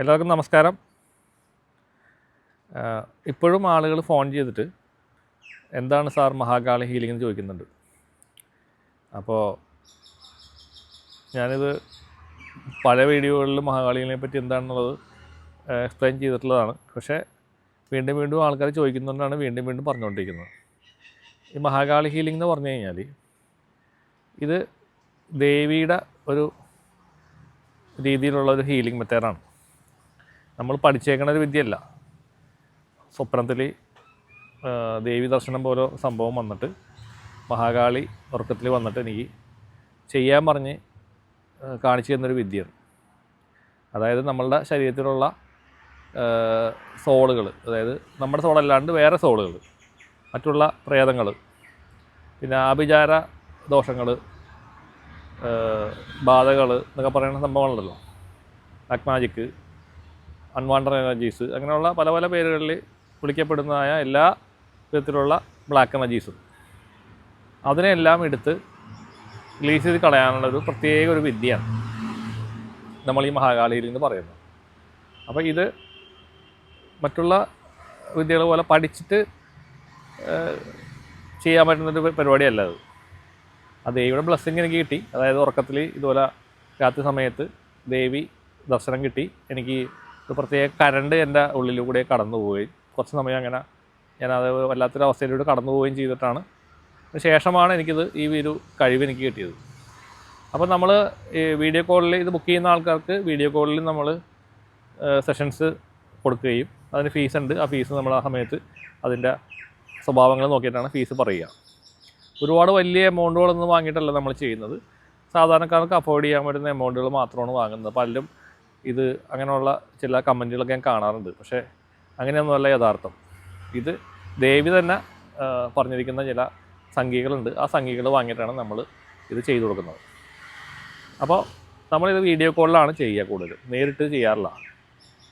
എല്ലാവർക്കും നമസ്കാരം. ഇപ്പോഴും ആളുകൾ ഫോൺ ചെയ്തിട്ട് എന്താണ് സാർ മഹാകാളി ഹീലിംഗ് എന്ന് ചോദിക്കുന്നുണ്ട്. അപ്പോൾ ഞാനിത് പല വീഡിയോകളിൽ മഹാകാളിയെ പറ്റി എന്താണെന്നുള്ളത് എക്സ്പ്ലെയിൻ ചെയ്തിട്ടുള്ളതാണ്. പക്ഷേ വീണ്ടും വീണ്ടും ആൾക്കാർ ചോദിക്കുന്നതുകൊണ്ടാണ് വീണ്ടും വീണ്ടും പറഞ്ഞുകൊണ്ടിരിക്കുന്നത്. ഈ മഹാകാളി ഹീലിംഗ് എന്ന് പറഞ്ഞു കഴിഞ്ഞാൽ ഇത് ദേവിയുടെ ഒരു രീതിയിലുള്ളൊരു ഹീലിംഗ് മെത്തേഡാണ്. നമ്മൾ പഠിച്ചേക്കണ ഒരു വിദ്യയല്ല. സ്വപ്നത്തിൽ ദേവി ദർശനം പോലെ സംഭവം വന്നിട്ട് മഹാകാളി ഉറക്കത്തിൽ വന്നിട്ട് എനിക്ക് ചെയ്യാൻ പറഞ്ഞ് കാണിച്ചു തന്നൊരു വിദ്യയാണ്. അതായത് നമ്മളുടെ ശരീരത്തിലുള്ള സോളുകൾ, അതായത് നമ്മുടെ സോളല്ലാണ്ട് വേറെ സോളുകൾ, മറ്റുള്ള പ്രേതങ്ങൾ, പിന്നെ ആഭിചാര ദോഷങ്ങൾ, ബാധകൾ എന്നൊക്കെ പറയുന്ന സംഭവങ്ങളുണ്ടല്ലോ, ബ്ലാക്ക് മാജിക്ക്, അൺവാണ്ടഡ് എനർജീസ്, അങ്ങനെയുള്ള പല പല പേരുകളിൽ വിളിക്കപ്പെടുന്നതായ എല്ലാ വിധത്തിലുള്ള ബ്ലാക്ക് എനർജീസും അതിനെല്ലാം എടുത്ത് റിലീസ് ചെയ്ത് കളയാനുള്ളൊരു പ്രത്യേക ഒരു വിദ്യയാണ് നമ്മൾ ഈ മഹാകാളിയിൽ നിന്ന് പറയുന്നത്. അപ്പോൾ ഇത് മറ്റുള്ള വിദ്യകൾ പോലെ പഠിച്ചിട്ട് ചെയ്യാൻ പറ്റുന്നൊരു പരിപാടിയല്ല അത്. ആ ദേവിയുടെ ബ്ലെസ്സിങ് എനിക്ക് കിട്ടി. അതായത് ഉറക്കത്തിൽ ഇതുപോലെ രാത്രി സമയത്ത് ദേവി ദർശനം കിട്ടി. എനിക്ക് ഒരു പ്രത്യേക കരണ്ട് എൻ്റെ ഉള്ളിലൂടെ കടന്നു പോവുകയും കുറച്ച് സമയം അങ്ങനെ ഞാനത് വല്ലാത്തൊരവസ്ഥയിലൂടെ കടന്നു പോവുകയും ചെയ്തിട്ടാണ് ശേഷമാണ് എനിക്കിത് ഈ ഒരു കഴിവ് എനിക്ക് കിട്ടിയത്. അപ്പോൾ നമ്മൾ ഈ വീഡിയോ കോളിൽ ഇത് ബുക്ക് ചെയ്യുന്ന ആൾക്കാർക്ക് വീഡിയോ കോളിൽ നമ്മൾ സെഷൻസ് കൊടുക്കുകയും അതിന് ഫീസ് ഉണ്ട്. ആ ഫീസ് നമ്മൾ ആ സമയത്ത് അതിൻ്റെ സ്വഭാവങ്ങൾ നോക്കിയിട്ടാണ് ഫീസ് പറയുക. ഒരുപാട് വലിയ എമൗണ്ടുകളൊന്നും വാങ്ങിയിട്ടല്ല നമ്മൾ ചെയ്യുന്നത്. സാധാരണക്കാർക്ക് അഫോർഡ് ചെയ്യാൻ പറ്റുന്ന എമൗണ്ടുകൾ മാത്രമാണ് വാങ്ങുന്നത്. പലരും ഇത് അങ്ങനെയുള്ള ചില കമൻറ്റുകളൊക്കെ ഞാൻ കാണാറുണ്ട്. പക്ഷേ അങ്ങനെയൊന്നുമല്ല യഥാർത്ഥം. ഇത് ദേവി തന്നെ പറഞ്ഞിരിക്കുന്ന ചില സംഖ്യകളുണ്ട്. ആ സംഖ്യകൾ വാങ്ങിയിട്ടാണ് നമ്മൾ ഇത് ചെയ്തു കൊടുക്കുന്നത്. അപ്പോൾ നമ്മളിത് വീഡിയോ കോളിലാണ് ചെയ്യുക. കൂടുതൽ നേരിട്ട് ചെയ്യാറില്ല.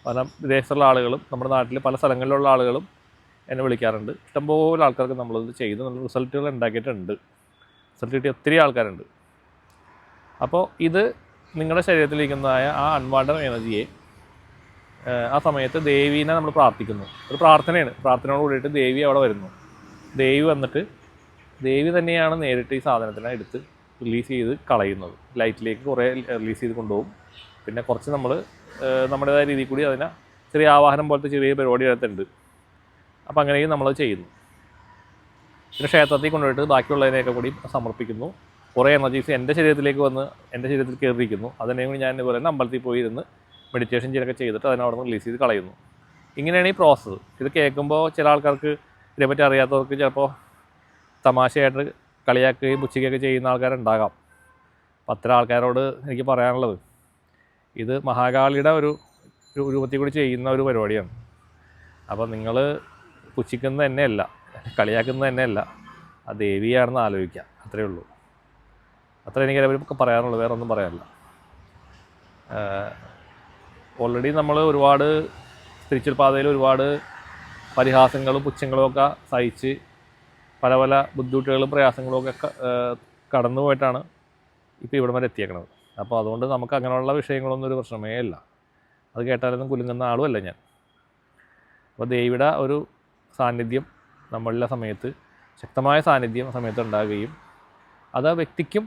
കാരണം വിദേശത്തുള്ള ആളുകളും നമ്മുടെ നാട്ടിൽ പല സ്ഥലങ്ങളിലുള്ള ആളുകളും എന്നെ വിളിക്കാറുണ്ട്. ഇഷ്ടംപോലെ ആൾക്കാർക്ക് നമ്മളിത് ചെയ്ത് നല്ല റിസൾട്ടുകൾ ഉണ്ടാക്കിയിട്ടുണ്ട്. റിസൾട്ട് കിട്ടിയ ഒത്തിരി ആൾക്കാരുണ്ട്. അപ്പോൾ ഇത് നിങ്ങളുടെ ശരീരത്തിലിരിക്കുന്നതായ ആ അൺവാണ്ടഡ് എനർജിയെ ആ സമയത്ത് ദേവീനെ നമ്മൾ പ്രാർത്ഥിക്കുന്നു. ഒരു പ്രാർത്ഥനയാണ്. പ്രാർത്ഥനയോട് കൂടിയിട്ട് ദേവി അവിടെ വരുന്നു. ദേവി വന്നിട്ട് ദേവി തന്നെയാണ് നേരിട്ട് ഈ സാധനത്തിനെ എടുത്ത് റിലീസ് ചെയ്ത് കളയുന്നത്. ലൈറ്റിലേക്ക് കുറേ റിലീസ് ചെയ്ത് കൊണ്ടുപോകും. പിന്നെ കുറച്ച് നമ്മൾ നമ്മുടേതായ രീതിയിൽ കൂടി അതിനെ ചെറിയ ആവാഹനം പോലത്തെ ചെറിയ പരിപാടി എടുത്തുണ്ട്. അപ്പോൾ അങ്ങനെയും നമ്മളത് ചെയ്യുന്നു. പിന്നെ ക്ഷേത്രത്തിൽ കൊണ്ടുപോയിട്ട് ബാക്കിയുള്ളതിനെയൊക്കെ കൂടി സമർപ്പിക്കുന്നു. കുറേ എനർജീസ് എൻ്റെ ശരീരത്തിലേക്ക് വന്ന് എൻ്റെ ശരീരത്തിൽ കയറിയിരിക്കുന്നു. അതിനെയും കൂടി ഞാൻ ഇതുപോലെ തന്നെ അമ്പലത്തിൽ പോയി ഇരുന്ന് മെഡിറ്റേഷൻ ചെയ്തൊക്കെ ചെയ്തിട്ട് അതിനവിടെ നിന്ന് റിലീസ് ചെയ്ത് കളയുന്നു. ഇങ്ങനെയാണ് ഈ പ്രോസസ്സ്. ഇത് കേൾക്കുമ്പോൾ ചില ആൾക്കാർക്ക് ഇതിനെപ്പറ്റി അറിയാത്തവർക്ക് ചിലപ്പോൾ തമാശയായിട്ട് കളിയാക്കുകയും പുച്ഛിക്കുകയൊക്കെ ചെയ്യുന്ന ആൾക്കാരുണ്ടാകാം. അപ്പം അത്തരം ആൾക്കാരോട് എനിക്ക് പറയാനുള്ളത്, ഇത് മഹാകാളിയുടെ ഒരു രൂപത്തിൽ കൂടി ചെയ്യുന്ന ഒരു പരിപാടിയാണ്. അപ്പോൾ നിങ്ങൾ പുച്ഛിക്കുന്നത് തന്നെയല്ല, കളിയാക്കുന്നത് തന്നെയല്ല, ആ ദേവിയാണെന്ന് ആലോചിക്കുക. അത്രയേ ഉള്ളൂ. അത്ര എനിക്ക് അതിനെപ്പറ്റി പറയാനുള്ളൂ. വേറെ ഒന്നും പറയാനില്ല. ഓൾറെഡി നമ്മൾ ഒരുപാട് സ്പിരിച്വൽ പാതയിൽ ഒരുപാട് പരിഹാസങ്ങളും പുച്ഛങ്ങളും ഒക്കെ സഹിച്ച് പല പല ബുദ്ധിമുട്ടുകളും പ്രയാസങ്ങളും ഒക്കെ കടന്നു പോയിട്ടാണ് ഇപ്പോൾ ഇവിടെ വരെ എത്തിയേക്കണത്. അപ്പോൾ അതുകൊണ്ട് നമുക്ക് അങ്ങനെയുള്ള വിഷയങ്ങളൊന്നും ഒരു പ്രശ്നമേ ഇല്ല. അത് കേട്ടാലൊന്നും കുലുങ്ങുന്ന ആളുമല്ല ഞാൻ. അപ്പോൾ ദേവിയുടെ ഒരു സാന്നിധ്യം നമ്മളുടെ സമയത്ത്, ശക്തമായ സാന്നിധ്യം സമയത്ത് ഉണ്ടാകുകയും അത് ആ വ്യക്തിക്കും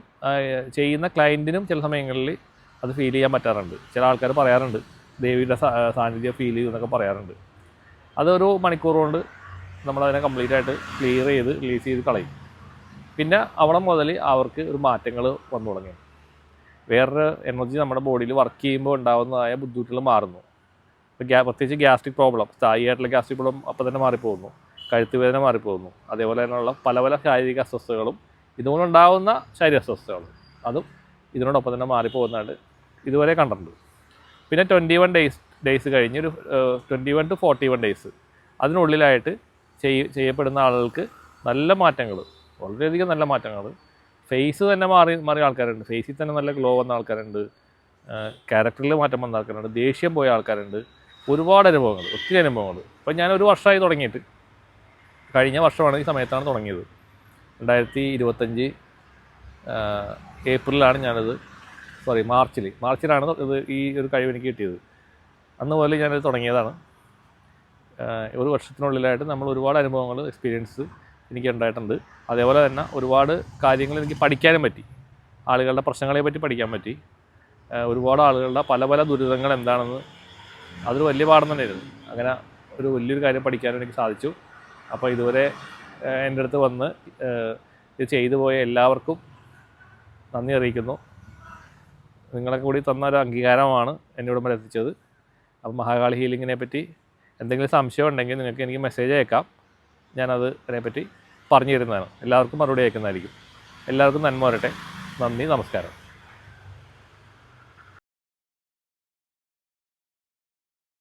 ചെയ്യുന്ന ക്ലയൻറ്റിനും ചില സമയങ്ങളിൽ അത് ഫീൽ ചെയ്യാൻ പറ്റാറുണ്ട്. ചില ആൾക്കാർ പറയാറുണ്ട് ദേവിയുടെ സാന്നിധ്യം ഫീൽ ചെയ്യുമെന്നൊക്കെ പറയാറുണ്ട്. അതൊരു മണിക്കൂർ കൊണ്ട് നമ്മളതിനെ കംപ്ലീറ്റ് ആയിട്ട് ക്ലിയർ ചെയ്ത് റിലീസ് ചെയ്ത് കളയും. പിന്നെ അവിടെ മുതൽ അവർക്ക് ഒരു മാറ്റങ്ങൾ വന്നു തുടങ്ങി. വേറൊരു എനർജി നമ്മുടെ ബോഡിയിൽ വർക്ക് ചെയ്യുമ്പോൾ ഉണ്ടാകുന്നതായ ബുദ്ധിമുട്ടുകൾ മാറുന്നു. ഇപ്പോൾ പ്രത്യേകിച്ച് ഗ്യാസ്ട്രിക് പ്രോബ്ലം, സ്ഥായിയായിട്ടുള്ള ഗ്യാസ്ട്രിക് പ്രോബ്ലം അപ്പോൾ തന്നെ മാറിപ്പോകുന്നു. കഴുത്ത് വേദന മാറിപ്പോകുന്നു. അതേപോലെ തന്നെയുള്ള പല പല ശാരീരിക അസ്വസ്ഥതകളും ഇതുകൊണ്ടുണ്ടാകുന്ന ശാരീരിക അസ്വസ്ഥതകൾ അതും ഇതിനോടൊപ്പം തന്നെ മാറിപ്പോകുന്നതായിട്ട് ഇതുവരെ കണ്ടിട്ടുണ്ട്. പിന്നെ 21 ഡേയ്സ് കഴിഞ്ഞ് ഒരു 21 to 41 ഡേയ്സ് അതിനുള്ളിലായിട്ട് ചെയ്യപ്പെടുന്ന ആളുകൾക്ക് നല്ല മാറ്റങ്ങൾ, വളരെയധികം നല്ല മാറ്റങ്ങൾ. ഫേസ് തന്നെ മാറിയ ആൾക്കാരുണ്ട്. ഫേസിൽ തന്നെ നല്ല ഗ്ലോ വന്ന ആൾക്കാരുണ്ട്. ക്യാരക്ടറിൽ മാറ്റം വന്ന ആൾക്കാരുണ്ട്. ദേഷ്യം പോയ ആൾക്കാരുണ്ട്. ഒരുപാട് അനുഭവങ്ങൾ, ഒത്തിരി അനുഭവങ്ങൾ. ഇപ്പം ഞാൻ ഒരു വർഷമായി തുടങ്ങിയിട്ട്. കഴിഞ്ഞ വർഷമാണ് ഈ സമയത്താണ് തുടങ്ങിയത്. 2025 ഏപ്രിലാണ് ഞാനിത്, മാർച്ചിലാണ് ഇത് ഈ ഒരു കഴിവ് എനിക്ക് കിട്ടിയത്. അന്ന് മുതൽ ഞാനത് തുടങ്ങിയതാണ്. ഒരു വർഷത്തിനുള്ളിലായിട്ട് നമ്മൾ ഒരുപാട് അനുഭവങ്ങൾ എക്സ്പീരിയൻസ് എനിക്ക് ഉണ്ടായിട്ടുണ്ട്. അതേപോലെ തന്നെ ഒരുപാട് കാര്യങ്ങൾ എനിക്ക് പഠിക്കാനും പറ്റി. ആളുകളുടെ പ്രശ്നങ്ങളെ പറ്റി പഠിക്കാൻ പറ്റി. ഒരുപാട് ആളുകളുടെ പല പല ദുരിതങ്ങൾ എന്താണെന്ന് അതൊരു വലിയ പാഠം തന്നെയായിരുന്നു. അങ്ങനെ ഒരു വലിയൊരു കാര്യം പഠിക്കാനും എനിക്ക് സാധിച്ചു. അപ്പോൾ ഇതുവരെ എൻ്റെ അടുത്ത് വന്ന് ഇത് ചെയ്തു പോയ എല്ലാവർക്കും നന്ദി അറിയിക്കുന്നു. നിങ്ങളെ കൂടി തന്ന ഒരു അംഗീകാരമാണ് എന്നെ ഇവിടം വരെ എത്തിച്ചത്. അപ്പോൾ മഹാകാളി ഹീലിങ്ങിനെ പറ്റി എന്തെങ്കിലും സംശയം ഉണ്ടെങ്കിൽ നിങ്ങൾക്ക് എനിക്ക് മെസ്സേജ് അയക്കാം. ഞാനത് അതിനെപ്പറ്റി പറഞ്ഞു തരുന്നതാണ്. എല്ലാവർക്കും മറുപടി അയക്കുന്നതായിരിക്കും. എല്ലാവർക്കും നന്മ വരട്ടെ. നന്ദി, നമസ്കാരം.